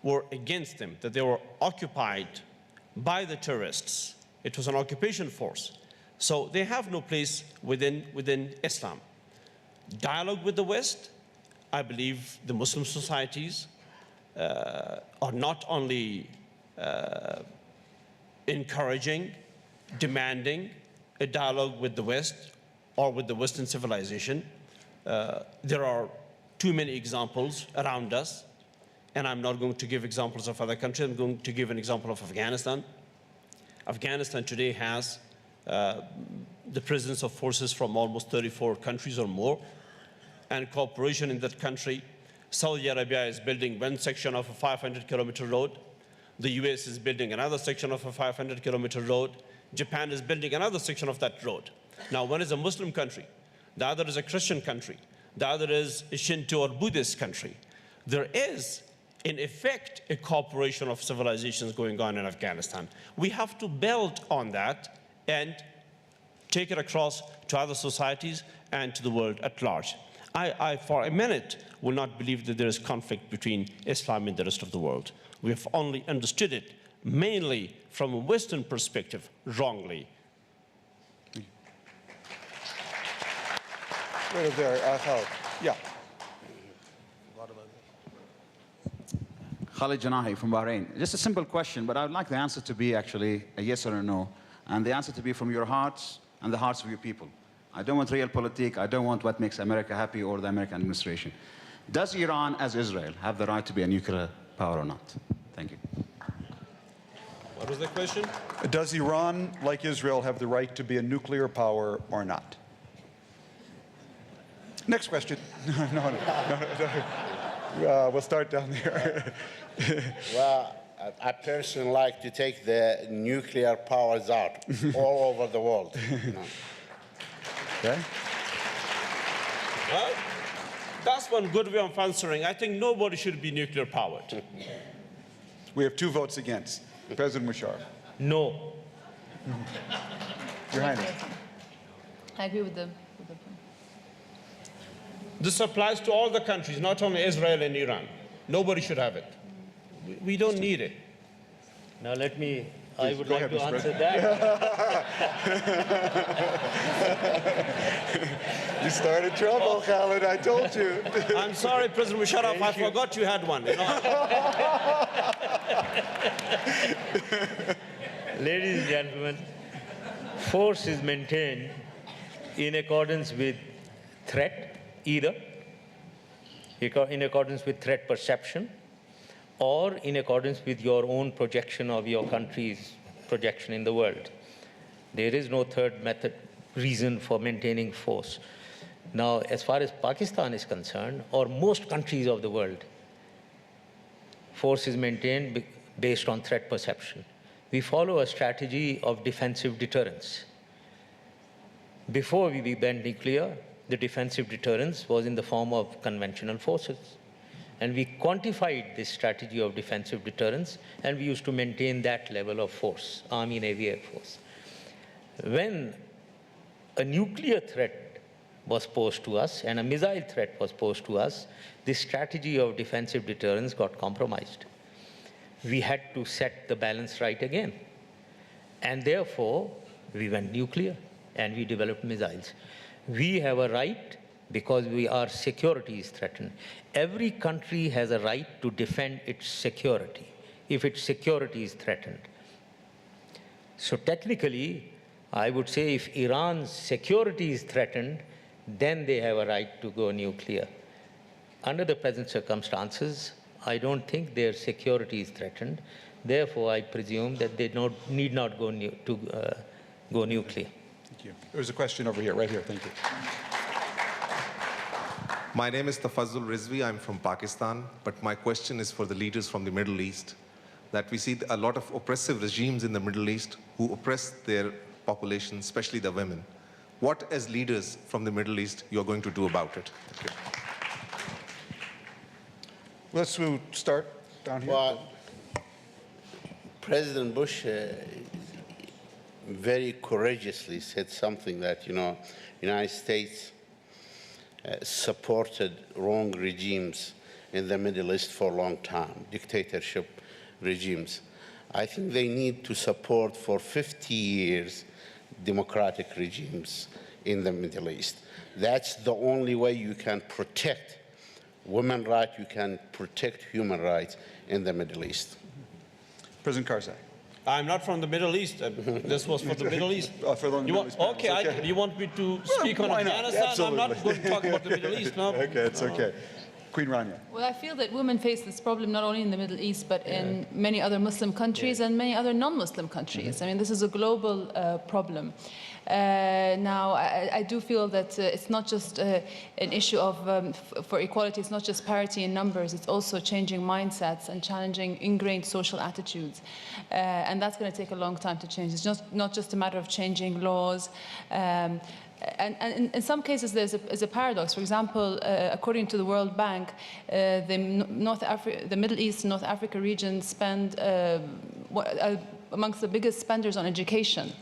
were against them, that they were occupied by the terrorists. It was an occupation force. So they have no place within Islam. Dialogue with the West, I believe the Muslim societies are not only encouraging, demanding a dialogue with the West or with the Western civilization. There are too many examples around us, and I'm not going to give examples of other countries. I'm going to give an example of Afghanistan. Afghanistan today has the presence of forces from almost 34 countries or more, and cooperation in that country. Saudi Arabia is building one section of a 500-kilometer road. The US is building another section of a 500-kilometer road. Japan is building another section of that road. Now, one is a Muslim country. The other is a Christian country. The other is a Shinto or Buddhist country. There is, in effect, a cooperation of civilizations going on in Afghanistan. We have to build on that and take it across to other societies and to the world at large. I, for a minute, will not believe that there is conflict between Islam and the rest of the world. We have only understood it, mainly from a Western perspective, wrongly. Right over there, Khalid. Yeah. Khalid Janahi from Bahrain. Just a simple question, but I would like the answer to be actually a yes or a no, and the answer to be from your hearts and the hearts of your people. I don't want realpolitik. I don't want what makes America happy or the American administration. Does Iran, as Israel, have the right to be a nuclear power or not? Thank you. What was the question? Does Iran, like Israel, have the right to be a nuclear power or not? Next question. No. We'll start down there. Well, I personally like to take the nuclear powers out all over the world. Okay. Well, that's one good way of answering. I think nobody should be nuclear powered. We have 2 votes against. President Musharraf. No. Your Highness. I agree with the This applies to all the countries, not only Israel and Iran. Nobody should have it. We don't need it. Now I would go like ahead, to Mr. answer that. You started trouble, Khalid, I told you. I'm sorry, President Musharraf, I forgot you had one. Ladies and gentlemen, force is maintained in accordance with threat, either in accordance with threat perception or in accordance with your own projection of your country's projection in the world. There is no third reason for maintaining force. Now, as far as Pakistan is concerned, or most countries of the world, force is maintained based on threat perception. We follow a strategy of defensive deterrence. Before we went nuclear, the defensive deterrence was in the form of conventional forces. And we quantified this strategy of defensive deterrence, and we used to maintain that level of force, Army, Navy, Air Force. When a nuclear threat was posed to us and a missile threat was posed to us, this strategy of defensive deterrence got compromised. We had to set the balance right again. And therefore, we went nuclear and we developed missiles. We have a right because our security is threatened. Every country has a right to defend its security if its security is threatened. So technically, I would say if Iran's security is threatened, then they have a right to go nuclear. Under the present circumstances, I don't think their security is threatened. Therefore, I presume that they need not go nuclear. Thank you. There's a question over here, right here. Thank you. My name is Tafazzul Rizvi. I'm from Pakistan. But my question is for the leaders from the Middle East, that we see a lot of oppressive regimes in the Middle East who oppress their population, especially the women. What, as leaders from the Middle East, you're going to do about it? Thank you. Let's start down here. Well, President Bush very courageously said something that, United States supported wrong regimes in the Middle East for a long time, dictatorship regimes. I think they need to support for 50 years democratic regimes in the Middle East. That's the only way you can protect women's rights, you can protect human rights in the Middle East. President Karzai. I'm not from the Middle East. This was for the Middle East. For the Middle East panels, okay, you want me to speak on why not? Afghanistan? Absolutely. I'm not going to talk about the Middle East. No. Okay, it's okay. Queen Rania. Well, I feel that women face this problem not only in the Middle East, but in many other Muslim countries and many other non-Muslim countries. I mean, this is a global problem. Now, I do feel that it's not just an issue of, for equality, it's not just parity in numbers, it's also changing mindsets and challenging ingrained social attitudes. And that's going to take a long time to change. It's not just a matter of changing laws. And in some cases, there's a paradox. For example, according to the World Bank, the Middle East and North Africa region spend amongst the biggest spenders on education.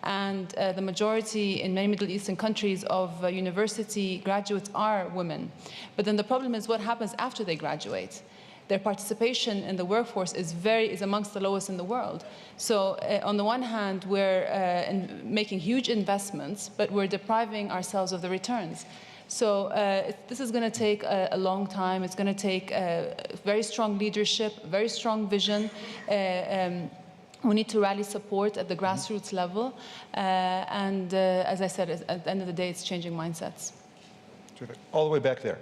And the majority in many Middle Eastern countries of university graduates are women. But then the problem is what happens after they graduate. Their participation in the workforce is amongst the lowest in the world. So on the one hand, we're making huge investments, but we're depriving ourselves of the returns. So this is going to take a long time. It's going to take very strong leadership, very strong vision. We need to rally support at the grassroots level. And as I said, at the end of the day, it's changing mindsets. Terrific. All the way back there.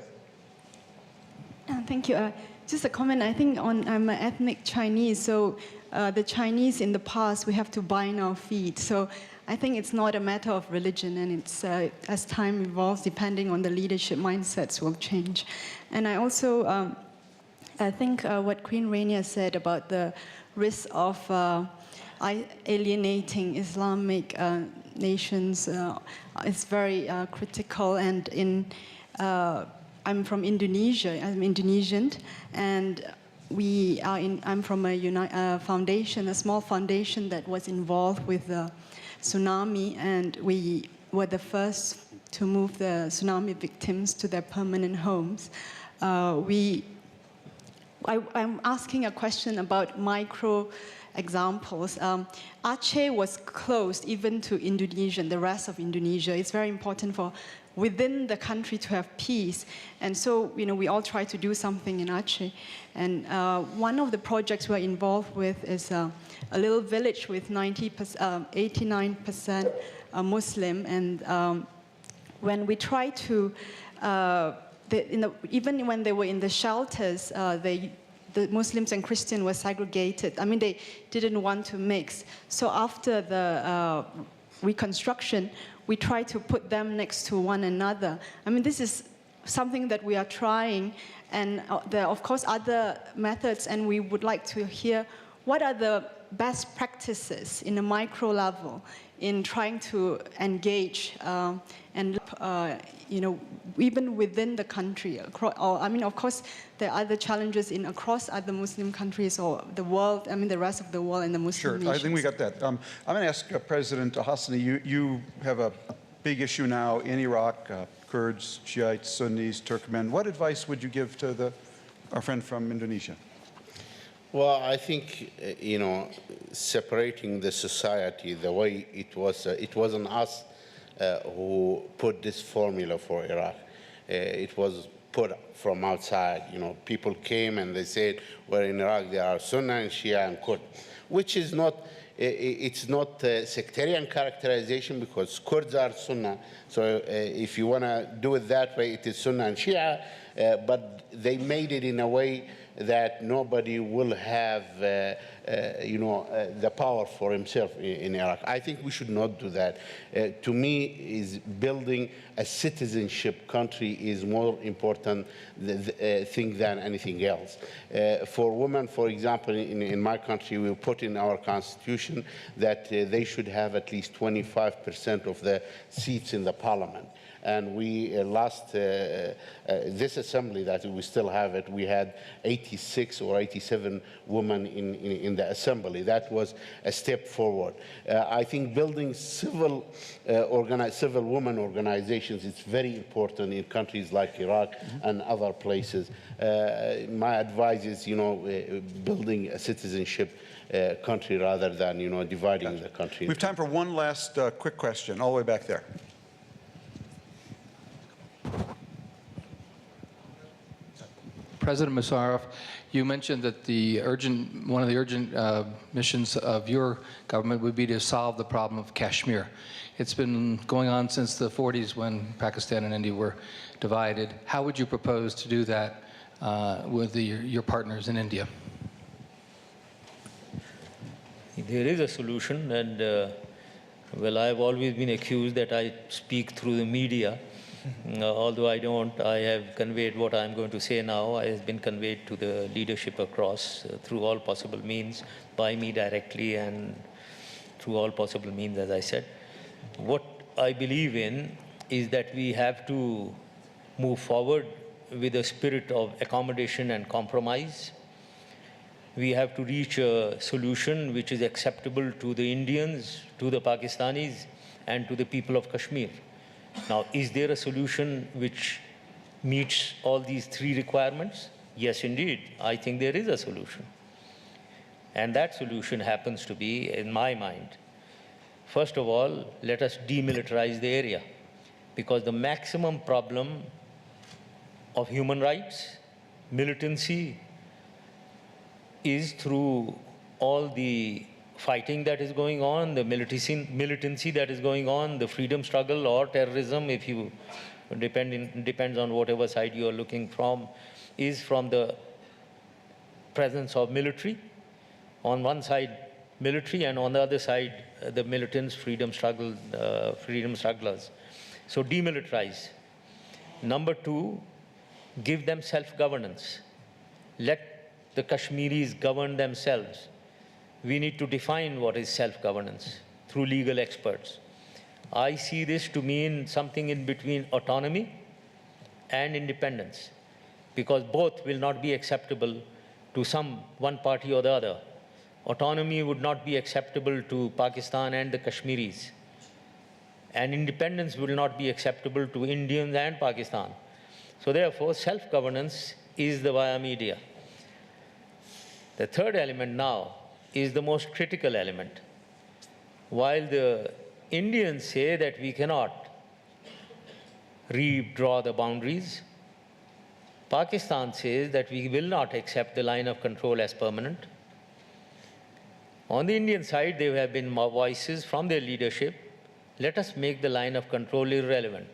Thank you. Just a comment, I think I'm an ethnic Chinese, so the Chinese in the past, we have to bind our feet. So I think it's not a matter of religion, and it's as time evolves, depending on the leadership, mindsets will change. And I also, I think what Queen Rania said about the risk of alienating Islamic nations is very critical, and I'm from Indonesia. I'm Indonesian, and I'm from a foundation, a small foundation that was involved with the tsunami, and we were the first to move the tsunami victims to their permanent homes. I'm asking a question about micro examples. Aceh was closed even to Indonesia, the rest of Indonesia. It's very important for within the country to have peace. And so, we all try to do something in Aceh. And one of the projects we're involved with is a little village with 89% Muslim. And when we try to, even when they were in the shelters, the Muslims and Christians were segregated. I mean, they didn't want to mix. So after the reconstruction, we try to put them next to one another. I mean, this is something that we are trying, and there are, of course, other methods, and we would like to hear what are the best practices in a micro level in trying to engage and even within the country. I mean, of course, there are other challenges across other Muslim countries or the world. I mean, the rest of the world and the Muslim nations. Sure, I think we got that. I'm going to ask President Alhasani. You have a big issue now in Iraq: Kurds, Shiites, Sunnis, Turkmen. What advice would you give to our friend from Indonesia? Well, I think, separating the society the way it wasn't us who put this formula for Iraq. It was put from outside. People came and they said, well, in Iraq there are Sunni and Shia and Kurd, which is not it's not sectarian characterization because Kurds are Sunnah. So if you want to do it that way, it is Sunnah and Shia. But they made it in a way that nobody will have, the power for himself in Iraq. I think we should not do that. To me, is building a citizenship country is more important thing than anything else. For women, for example, in my country, we put in our constitution that they should have at least 25% of the seats in the parliament. And we last, this assembly that we still have it, we had 86 or 87 women in the assembly. That was a step forward. I think building civil women organizations is very important in countries like Iraq and other places. My advice is, building a citizenship country rather than, dividing the country. We have time for one last quick question, all the way back there. President Musharraf, you mentioned that one of the urgent missions of your government would be to solve the problem of Kashmir. It's been going on since the 40s when Pakistan and India were divided. How would you propose to do that with your partners in India? There is a solution, and well, I've always been accused that I speak through the media. Although I don't, I have conveyed what I'm going to say now. It has been conveyed to the leadership across through all possible means, by me directly and through all possible means, as I said. What I believe in is that we have to move forward with a spirit of accommodation and compromise. We have to reach a solution which is acceptable to the Indians, to the Pakistanis, and to the people of Kashmir. Now, is there a solution which meets all these three requirements? Yes, indeed. I think there is a solution. And that solution happens to be, in my mind, first of all, let us demilitarize the area. Because the maximum problem of human rights, militancy, is through all the fighting that is going on, the militancy that is going on, the freedom struggle or terrorism, if you depends on whatever side you are looking from, is from the presence of military. On one side, military, and on the other side, the militants, freedom strugglers. So demilitarize. Number two, give them self-governance. Let the Kashmiris govern themselves. We need to define what is self-governance through legal experts. I see this to mean something in between autonomy and independence, because both will not be acceptable to one party or the other. Autonomy would not be acceptable to Pakistan and the Kashmiris, and independence will not be acceptable to Indians and Pakistan. So therefore, self-governance is the via media. The third element now is the most critical element. While the Indians say that we cannot redraw the boundaries, Pakistan says that we will not accept the line of control as permanent. On the Indian side, there have been voices from their leadership, let us make the line of control irrelevant.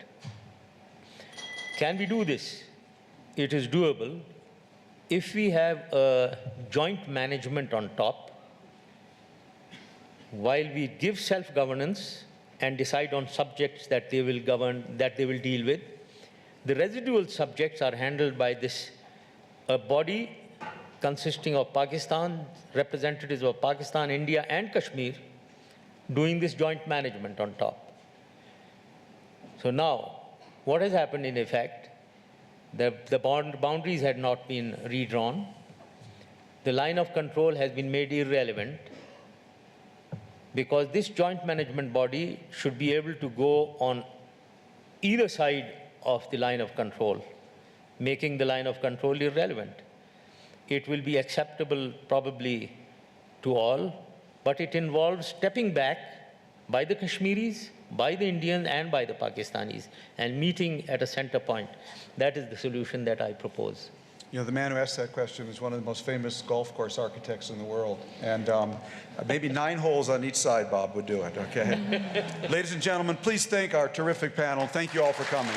Can we do this? It is doable if we have a joint management on top. While we give self-governance and decide on subjects that they will govern, that they will deal with, the residual subjects are handled by a body consisting of Pakistan, representatives of Pakistan, India, and Kashmir, doing this joint management on top. So now, what has happened in effect? The boundaries had not been redrawn. The line of control has been made irrelevant, because this joint management body should be able to go on either side of the line of control, making the line of control irrelevant. It will be acceptable probably to all, but it involves stepping back by the Kashmiris, by the Indians, and by the Pakistanis, and meeting at a center point. That is the solution that I propose. You know, the man who asked that question is one of the most famous golf course architects in the world. And maybe 9 holes on each side, Bob, would do it, okay? Ladies and gentlemen, please thank our terrific panel. Thank you all for coming.